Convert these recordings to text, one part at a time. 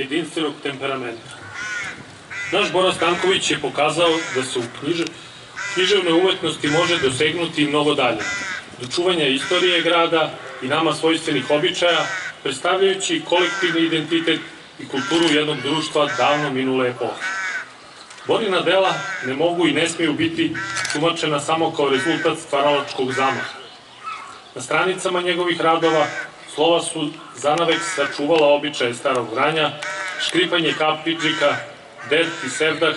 jedinstvenog temperamenta. Naš Bora Stanković je pokazao da se u književnoj umetnosti može dosegnuti mnogo dalje, do čuvanja istorije grada i nama svojstvenih običaja, predstavljajući kolektivni identitet i kulturu jednog društva davno minule epohe. Borina dela ne mogu i ne smiju biti tumačena samo kao rezultat stvaralačkog zamaha. Na stranicama njegovih radova slova su zanavek sačuvala običaje starog Vranja, škripanje kapidžika, dert i sevdah,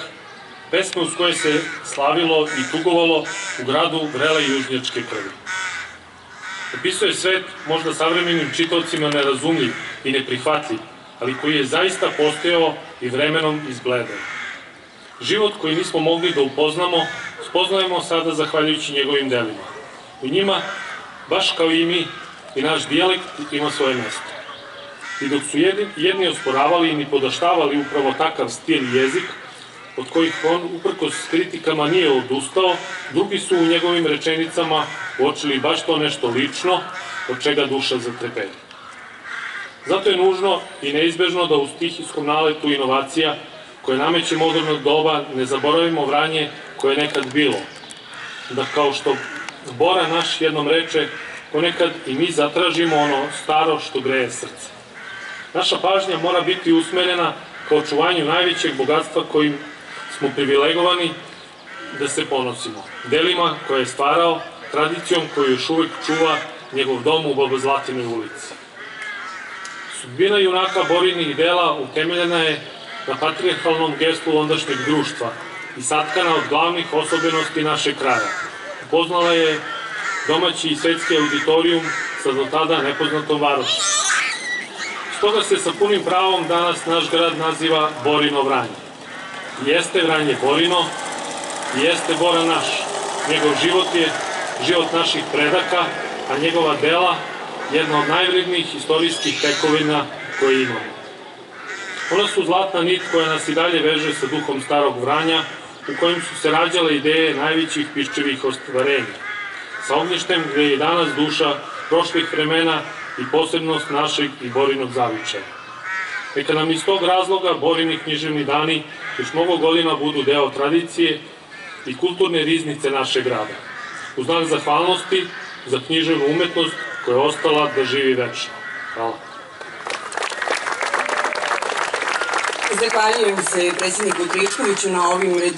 pesme uz koje se slavilo i tugovalo u gradu vrele južnjačke krvi. Opisuje svet možda savremenim čitaocima nerazumljiv i neprihvatljiv, ali koji je zaista postojao i vremenom izbledao. Život koji nismo mogli da upoznamo, spoznajemo sada zahvaljujući njegovim delima. U njima, baš kao i mi, i naš dijalekt ima svoje mesto. I dok su jedni osporavali i nipodaštavali upravo takav stil i jezik, od kojih on uprkos kritikama nije odustao, drugi su u njegovim rečenicama uočili baš to nešto lično, od čega duša zatreperi. Zato je nužno i neizbežno da u stihijskom naletu inovacija koje nameće moderno doba ne zaboravimo Vranje koje je nekad bilo. Da kao što Bora naš jednom reče, ponekad i mi zatražimo ono staro što greje srce. Naša pažnja mora biti usmerena ka očuvanju najvećeg bogatstva kojim smo privilegovani da se ponosimo. Delima koje je stvarao, tradicijom koju još uvek čuva njegov dom u Babazlatinoj ulici. Sudbina junaka Borinih dela utemeljena je na patrijarhalnom geslu ondašnjeg društva i satkana od glavnih osobenosti našeg kraja. Upoznala je domaći i svetski auditorijum sa do tada nepoznatom varošću. Stoga se sa punim pravom danas naš grad naziva Borino Vranje. Jeste Vranje Borino, jeste Bora naš. Njegov život je život naših predaka, a njegova dela jedna od najvrednijih istorijskih tekovina koje imamo. Ona su zlatna nit koja nas i dalje veže sa duhom starog Vranja, u kojem su se rađale ideje najvećih piščevih ostvarenja, sa ognjištem gde je danas duša prošlih vremena i posebnost našeg i Borinog zavičaja. Neka nam iz tog razloga Borini književni dani još mnogo godina budu deo tradicije i kulturne riznice našeg grada, u znak zahvalnosti za književnu umetnost koja je ostala da živi večno. Hvala. Zahvaljujem se predsjedniku Tričkoviću na ovim divnim